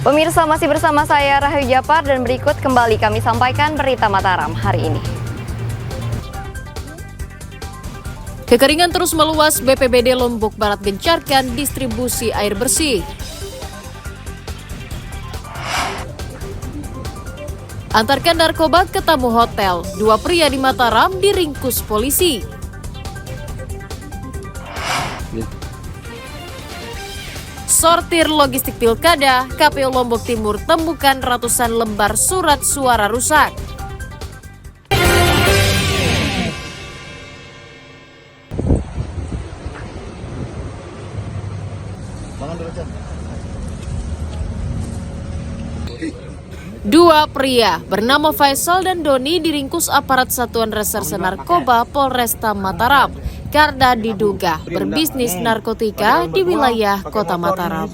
Pemirsa, masih bersama saya Rahayu Japar dan berikut kembali kami sampaikan berita Mataram hari ini. Kekeringan terus meluas, BPBD Lombok Barat gencarkan distribusi air bersih. Antarkan narkoba ke tamu hotel, 2 pria di Mataram diringkus polisi. Sortir logistik pilkada, KPU Lombok Timur temukan ratusan lembar surat suara rusak. Dua pria bernama Faisal dan Doni diringkus aparat Satuan Reserse Narkoba Polresta Mataram karena diduga berbisnis narkotika di wilayah Kota Mataram.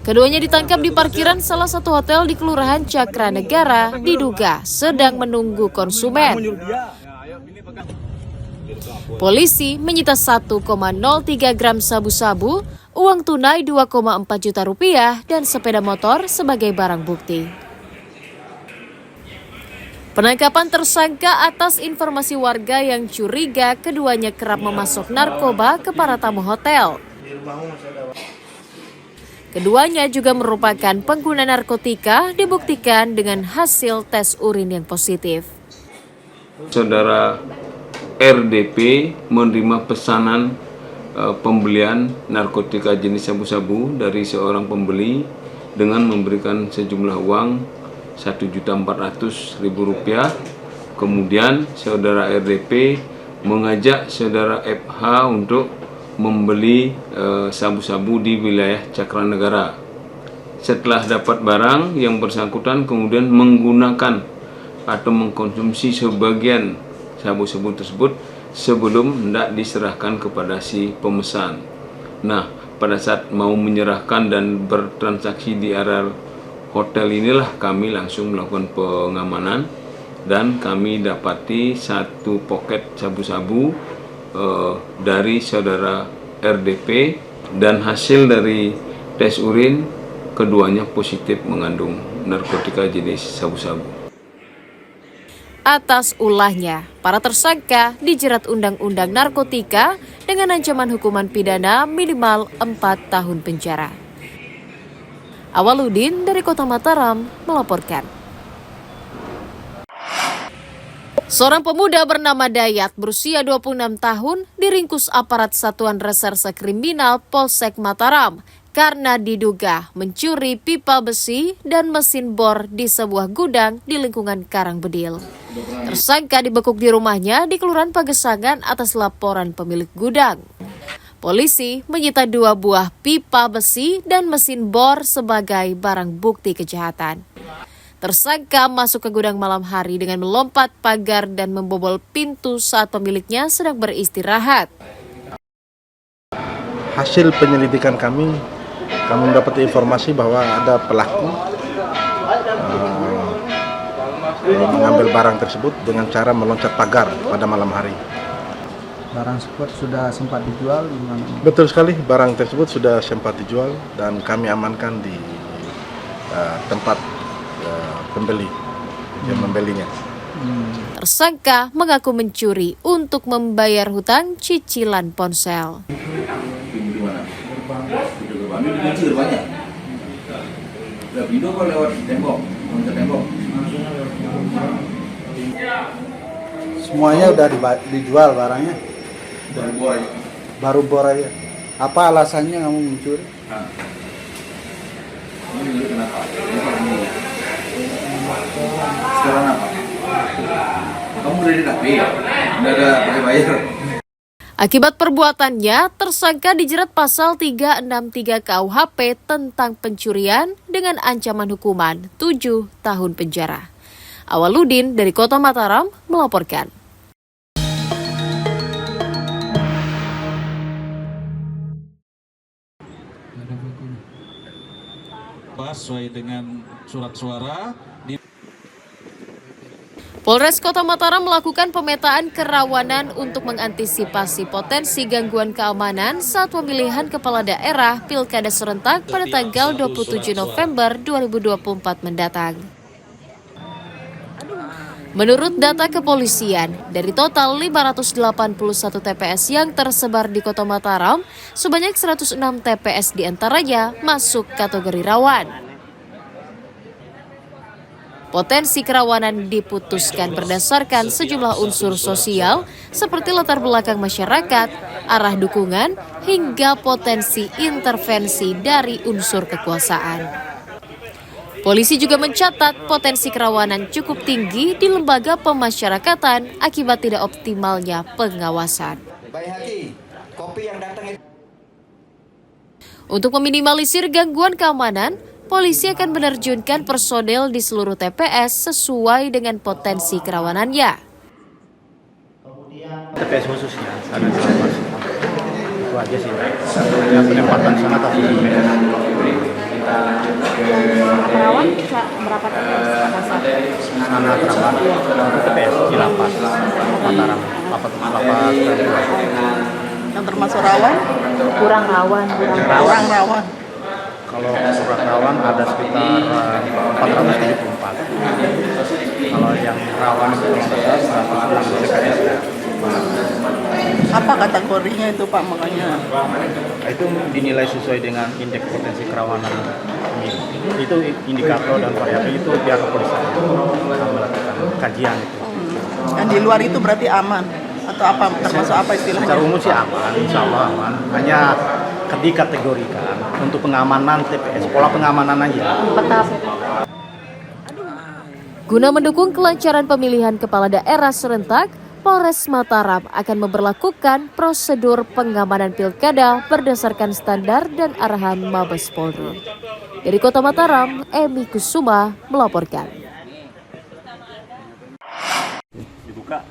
Keduanya ditangkap di parkiran salah satu hotel di Kelurahan Cakra Negara, diduga sedang menunggu konsumen. Polisi menyita 1,03 gram sabu-sabu, uang tunai 2,4 juta rupiah, dan sepeda motor sebagai barang bukti. Penangkapan tersangka atas informasi warga yang curiga keduanya kerap memasok narkoba ke para tamu hotel. Keduanya juga merupakan pengguna narkotika, dibuktikan dengan hasil tes urin yang positif. Saudara RDP menerima pesanan pembelian narkotika jenis sabu-sabu dari seorang pembeli dengan memberikan sejumlah uang Rp1.400.000. Kemudian saudara RDP mengajak saudara FH untuk membeli sabu-sabu di wilayah Cakra Negara. Setelah dapat barang, yang bersangkutan kemudian menggunakan atau mengkonsumsi sebagian sabu-sabu tersebut sebelum hendak diserahkan kepada si pemesan. Nah, pada saat mau menyerahkan dan bertransaksi di area hotel inilah kami langsung melakukan pengamanan dan kami dapati satu poket sabu-sabu dari saudara RDP, dan hasil dari tes urin keduanya positif mengandung narkotika jenis sabu-sabu. Atas ulahnya, para tersangka dijerat Undang-Undang Narkotika dengan ancaman hukuman pidana minimal 4 tahun penjara. Awaludin dari Kota Mataram melaporkan. Seorang pemuda bernama Dayat berusia 26 tahun diringkus aparat Satuan Reserse Kriminal Polsek Mataram karena diduga mencuri pipa besi dan mesin bor di sebuah gudang di lingkungan Karangbedil. Tersangka dibekuk di rumahnya di Kelurahan Pagesangan atas laporan pemilik gudang. Polisi menyita 2 buah pipa besi dan mesin bor sebagai barang bukti kejahatan. Tersangka masuk ke gudang malam hari dengan melompat pagar dan membobol pintu saat pemiliknya sedang beristirahat. Hasil penyelidikan kami mendapat informasi bahwa ada pelaku mengambil barang tersebut dengan cara meloncat pagar pada malam hari. Barang tersebut sudah sempat dijual di mana? Betul sekali, barang tersebut sudah sempat dijual dan kami amankan di tempat pembeli yang membelinya. Tersangka mengaku mencuri untuk membayar hutang cicilan ponsel. Semuanya udah dijual barangnya. Baru bor aja. Apa alasannya kamu mencuri? Sekarang apa? Kamu udah ditapi? Udah ada bayar? Akibat perbuatannya, tersangka dijerat pasal 363 KUHP tentang pencurian dengan ancaman hukuman 7 tahun penjara. Awaludin dari Kota Mataram melaporkan. Sesuai dengan surat suara. Polres Kota Mataram melakukan pemetaan kerawanan untuk mengantisipasi potensi gangguan keamanan saat pemilihan kepala daerah Pilkada serentak pada tanggal 27 November 2024 mendatang. Menurut data kepolisian, dari total 581 TPS yang tersebar di Kota Mataram, sebanyak 106 TPS diantaranya masuk kategori rawan. Potensi kerawanan diputuskan berdasarkan sejumlah unsur sosial seperti latar belakang masyarakat, arah dukungan, hingga potensi intervensi dari unsur kekuasaan. Polisi juga mencatat potensi kerawanan cukup tinggi di lembaga pemasyarakatan akibat tidak optimalnya pengawasan. Untuk meminimalisir gangguan keamanan, polisi akan menerjunkan personel di seluruh TPS sesuai dengan potensi kerawanannya. TPS khususnya ada 11. Itu aja sih. Yang penempatan sangat atau TPS. Rawan bisa berapa TPS? Sangat rawan. Untuk TPS di Lapas, Mataram, Lapas. Yang termasuk rawan? Kurang rawan. Kurang rawan. Kalau kurang rawan ada sekitar 474. Kalau yang rawan itu 100 TPS. Apa kategorinya itu Pak makanya? Itu dinilai sesuai dengan indeks potensi kerawanan pemilu. Itu indikator dan variabel itu pihak kepolisian melakukan kajian itu. Yang di luar itu berarti aman atau apa? Termasuk apa istilahnya? Secara umum sih aman, insya Allah aman. Hanya dikategorikan untuk pengamanan TPS, pola pengamanan aja. Guna mendukung kelancaran pemilihan kepala daerah serentak, Polres Mataram akan memberlakukan prosedur pengamanan pilkada berdasarkan standar dan arahan Mabes Polri. Dari Kota Mataram, Emi Kusuma melaporkan. Dibuka.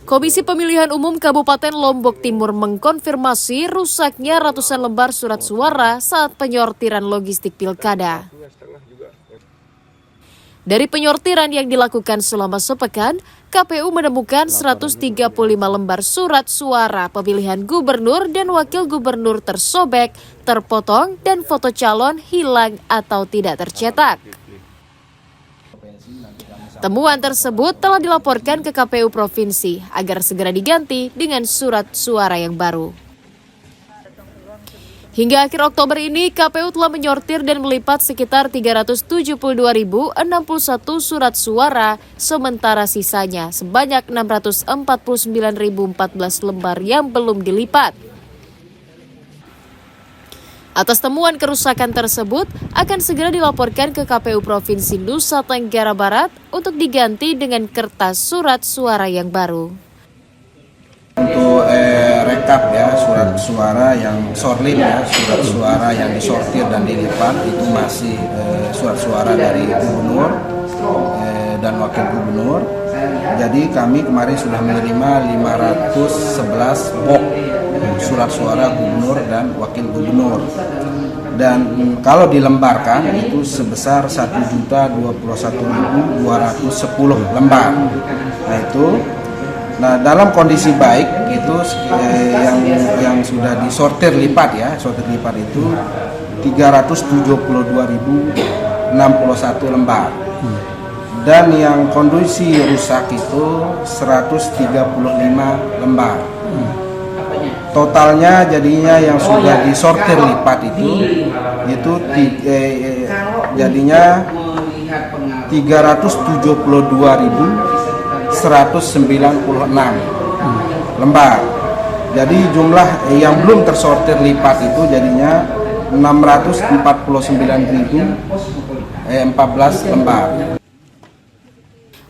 Komisi Pemilihan Umum Kabupaten Lombok Timur mengkonfirmasi rusaknya ratusan lembar surat suara saat penyortiran logistik pilkada. Dari penyortiran yang dilakukan selama sepekan, KPU menemukan 135 lembar surat suara pemilihan gubernur dan wakil gubernur tersobek, terpotong, dan foto calon hilang atau tidak tercetak. Temuan tersebut telah dilaporkan ke KPU Provinsi agar segera diganti dengan surat suara yang baru. Hingga akhir Oktober ini, KPU telah menyortir dan melipat sekitar 372.061 surat suara, sementara sisanya sebanyak 649.014 lembar yang belum dilipat. Atas temuan kerusakan tersebut, akan segera dilaporkan ke KPU Provinsi Nusa Tenggara Barat untuk diganti dengan kertas surat suara yang baru. Untuk rekap ya surat suara yang sorlim ya, surat suara yang disortir dan dilipat itu masih surat suara dari gubernur dan wakil gubernur. Jadi kami kemarin sudah menerima 511 box surat suara gubernur dan wakil gubernur. Dan kalau dilembarkan itu sebesar 1.021.210 lembar. Nah, dalam kondisi baik itu yang sudah disortir lipat ya, sortir lipat itu 372.061 lembar. Dan yang kondisi rusak itu 135 lembar. Totalnya jadinya yang sudah disortir lipat itu jadinya 372.196 lembar. Jadi jumlah yang belum tersortir lipat itu jadinya 649.014 lembar.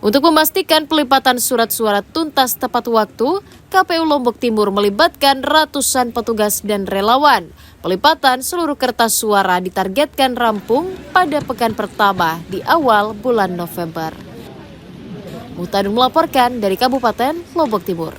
Untuk memastikan pelipatan surat suara tuntas tepat waktu, KPU Lombok Timur melibatkan ratusan petugas dan relawan. Pelipatan seluruh kertas suara ditargetkan rampung pada pekan pertama di awal bulan November. Mutadun melaporkan dari Kabupaten Lombok Timur.